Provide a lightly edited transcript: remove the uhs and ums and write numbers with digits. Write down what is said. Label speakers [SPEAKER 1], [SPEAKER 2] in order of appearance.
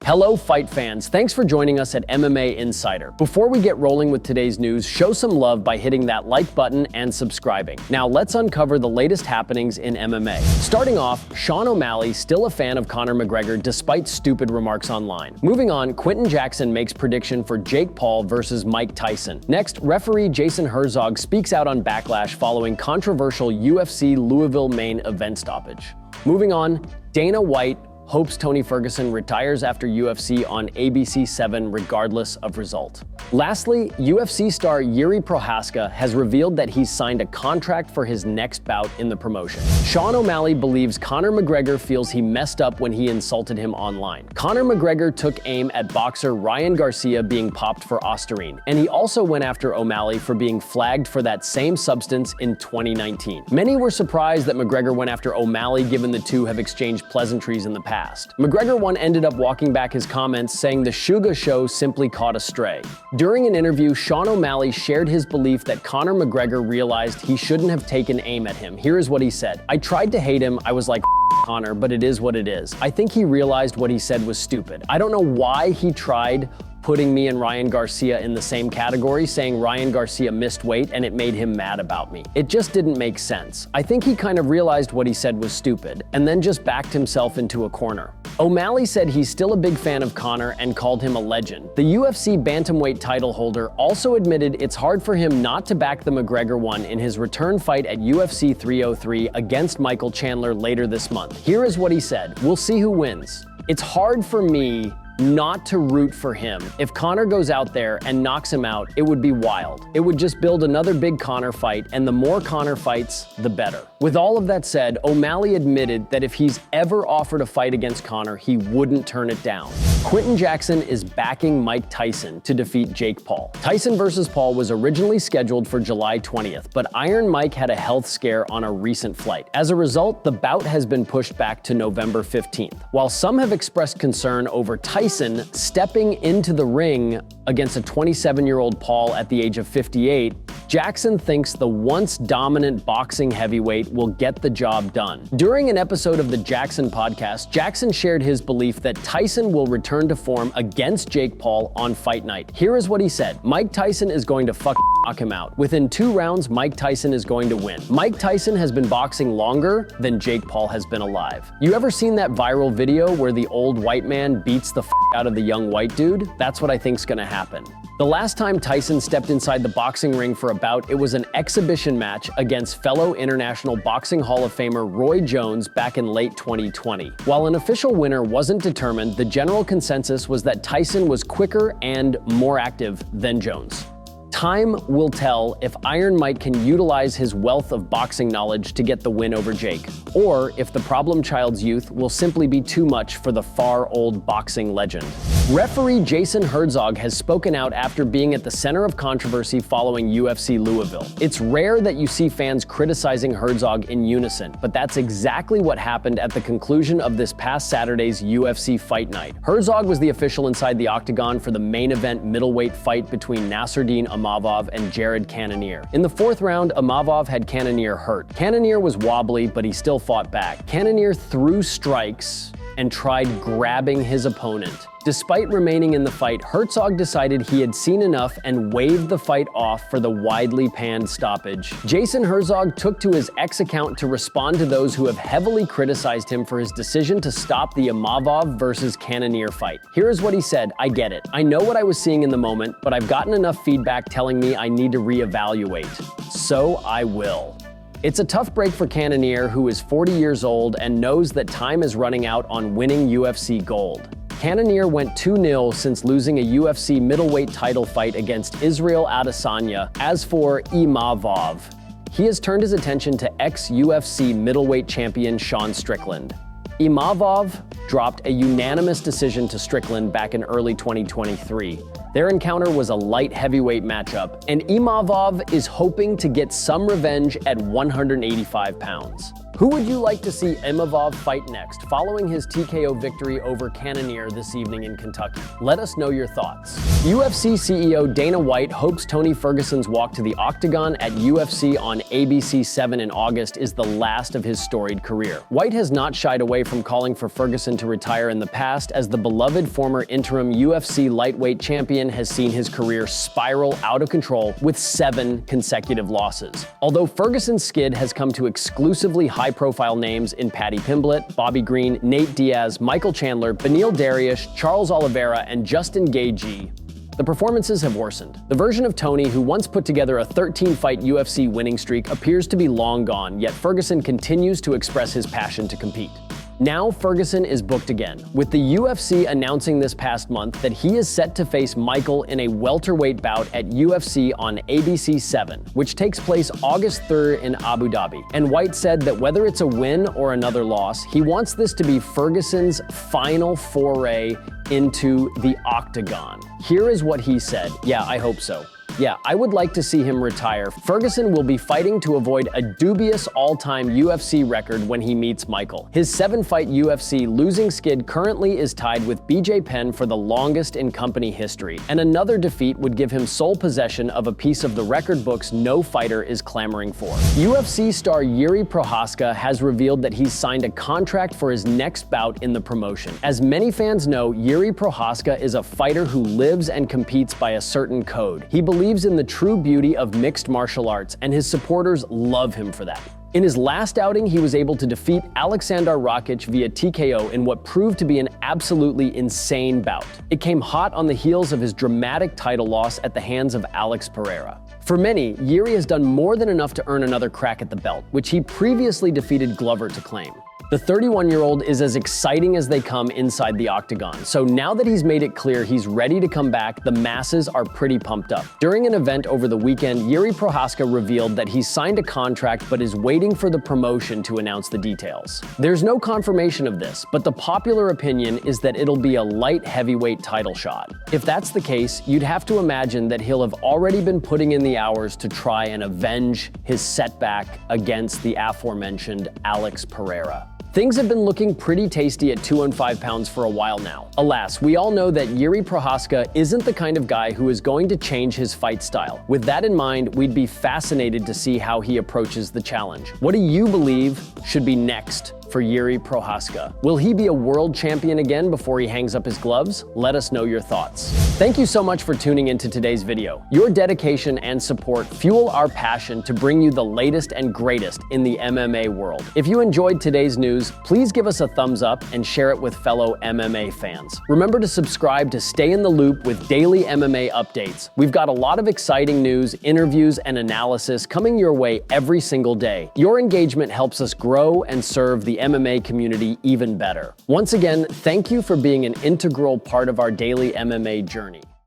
[SPEAKER 1] Hello fight fans, thanks for joining us at MMA Insider. Before we get rolling with today's news, show some love by hitting that like button and subscribing. Now let's uncover the latest happenings in MMA. Starting off, Sean O'Malley still a fan of Conor McGregor despite stupid remarks online. Moving on, Quinton Jackson makes prediction for Jake Paul versus Mike Tyson. Next, referee Jason Herzog speaks out on backlash following controversial UFC Louisville main event stoppage. Moving on, Dana White hopes Tony Ferguson retires after UFC on ABC 7 regardless of result. Lastly, UFC star Jiri Prochazka has revealed that he's signed a contract for his next bout in the promotion. Sean O'Malley believes Conor McGregor feels he messed up when he insulted him online. Conor McGregor took aim at boxer Ryan Garcia being popped for Ostarine, and he also went after O'Malley for being flagged for that same substance in 2019. Many were surprised that McGregor went after O'Malley given the two have exchanged pleasantries in the past. McGregor ended up walking back his comments saying the Suga show simply caught a stray. During an interview, Sean O'Malley shared his belief that Conor McGregor realized he shouldn't have taken aim at him. Here is what he said. "I tried to hate him, I was like, Conor, but it is what it is. I think he realized what he said was stupid. I don't know why he tried putting me and Ryan Garcia in the same category, saying Ryan Garcia missed weight and it made him mad about me. It just didn't make sense. I think he kind of realized what he said was stupid and then just backed himself into a corner." O'Malley said he's still a big fan of Conor and called him a legend. The UFC bantamweight title holder also admitted it's hard for him not to back the McGregor one in his return fight at UFC 303 against Michael Chandler later this month. Here is what he said. "We'll see who wins. It's hard for me not to root for him. If Conor goes out there and knocks him out, it would be wild. It would just build another big Conor fight, and the more Conor fights, the better." With all of that said, O'Malley admitted that if he's ever offered a fight against Conor, he wouldn't turn it down. Quinton Jackson is backing Mike Tyson to defeat Jake Paul. Tyson versus Paul was originally scheduled for July 20th, but Iron Mike had a health scare on a recent flight. As a result, the bout has been pushed back to November 15th. While some have expressed concern over Tyson stepping into the ring against a 27-year-old Paul at the age of 58, Jackson thinks the once dominant boxing heavyweight will get the job done. During an episode of the Jackson podcast, Jackson shared his belief that Tyson will return to form against Jake Paul on fight night. Here is what he said. "Mike Tyson is going to knock him out. Within 2 rounds, Mike Tyson is going to win. Mike Tyson has been boxing longer than Jake Paul has been alive." You ever seen that viral video where the old white man beats the out of the young white dude? That's what I think's gonna happen. The last time Tyson stepped inside the boxing ring for a bout, it was an exhibition match against fellow International Boxing Hall of Famer Roy Jones back in late 2020. While an official winner wasn't determined, the general consensus was that Tyson was quicker and more active than Jones. Time will tell if Iron Mike can utilize his wealth of boxing knowledge to get the win over Jake, or if the problem child's youth will simply be too much for the far old boxing legend. Referee Jason Herzog has spoken out after being at the center of controversy following UFC Louisville. It's rare that you see fans criticizing Herzog in unison, but that's exactly what happened at the conclusion of this past Saturday's UFC Fight Night. Herzog was the official inside the octagon for the main event middleweight fight between Nasruddin Imavov and Jared Cannonier. In the 4th round, Imavov had Cannonier hurt. Cannonier was wobbly, but he still fought back. Cannonier threw strikes and tried grabbing his opponent. Despite remaining in the fight, Herzog decided he had seen enough and waved the fight off for the widely panned stoppage. Jason Herzog took to his X account to respond to those who have heavily criticized him for his decision to stop the Imavov versus Cannonier fight. Here is what he said. "I get it. I know what I was seeing in the moment, but I've gotten enough feedback telling me I need to reevaluate. So I will." It's a tough break for Cannonier, who is 40 years old and knows that time is running out on winning UFC gold. Cannonier went 2-0 since losing a UFC middleweight title fight against Israel Adesanya. As for Imavov, he has turned his attention to ex-UFC middleweight champion Sean Strickland. Imavov dropped a unanimous decision to Strickland back in early 2023. Their encounter was a light heavyweight matchup, and Imavov is hoping to get some revenge at 185 pounds. Who would you like to see Imavov fight next, following his TKO victory over Cannonier this evening in Kentucky? Let us know your thoughts. UFC CEO Dana White hopes Tony Ferguson's walk to the octagon at UFC on ABC 7 in August is the last of his storied career. White has not shied away from calling for Ferguson to retire in the past, as the beloved former interim UFC lightweight champion has seen his career spiral out of control with 7 consecutive losses. Although Ferguson's skid has come to exclusively high-profile names in Paddy Pimblett, Bobby Green, Nate Diaz, Michael Chandler, Beneil Dariush, Charles Oliveira, and Justin Gaethje, the performances have worsened. The version of Tony who once put together a 13-fight UFC winning streak appears to be long gone, yet Ferguson continues to express his passion to compete. Now Ferguson is booked again, with the UFC announcing this past month that he is set to face Michael in a welterweight bout at UFC on ABC 7, which takes place August 3rd in Abu Dhabi. And White said that whether it's a win or another loss, he wants this to be Ferguson's final foray into the octagon. Here is what he said. Yeah, I hope so. Yeah, I would like to see him retire. Ferguson will be fighting to avoid a dubious all-time UFC record when he meets Michael. His 7-fight UFC losing skid currently is tied with BJ Penn for the longest in company history, and another defeat would give him sole possession of a piece of the record books no fighter is clamoring for. UFC star Jiri Prochazka has revealed that he's signed a contract for his next bout in the promotion. As many fans know, Jiri Prochazka is a fighter who lives and competes by a certain code. He believes in the true beauty of mixed martial arts, and his supporters love him for that. In his last outing, he was able to defeat Aleksandar Rakic via TKO in what proved to be an absolutely insane bout. It came hot on the heels of his dramatic title loss at the hands of Alex Pereira. For many, Jiri has done more than enough to earn another crack at the belt, which he previously defeated Glover to claim. The 31-year-old is as exciting as they come inside the octagon, so now that he's made it clear he's ready to come back, the masses are pretty pumped up. During an event over the weekend, Jiri Prochazka revealed that he's signed a contract but is waiting for the promotion to announce the details. There's no confirmation of this, but the popular opinion is that it'll be a light heavyweight title shot. If that's the case, you'd have to imagine that he'll have already been putting in the hours to try and avenge his setback against the aforementioned Alex Pereira. Things have been looking pretty tasty at 205 pounds for a while now. Alas, we all know that Jiri Prochazka isn't the kind of guy who is going to change his fight style. With that in mind, we'd be fascinated to see how he approaches the challenge. What do you believe should be next for Jiri Prochazka? Will he be a world champion again before he hangs up his gloves? Let us know your thoughts. Thank you so much for tuning into today's video. Your dedication and support fuel our passion to bring you the latest and greatest in the MMA world. If you enjoyed today's news, please give us a thumbs up and share it with fellow MMA fans. Remember to subscribe to stay in the loop with daily MMA updates. We've got a lot of exciting news, interviews, and analysis coming your way every single day. Your engagement helps us grow and serve the MMA community even better. Once again, thank you for being an integral part of our daily MMA journey.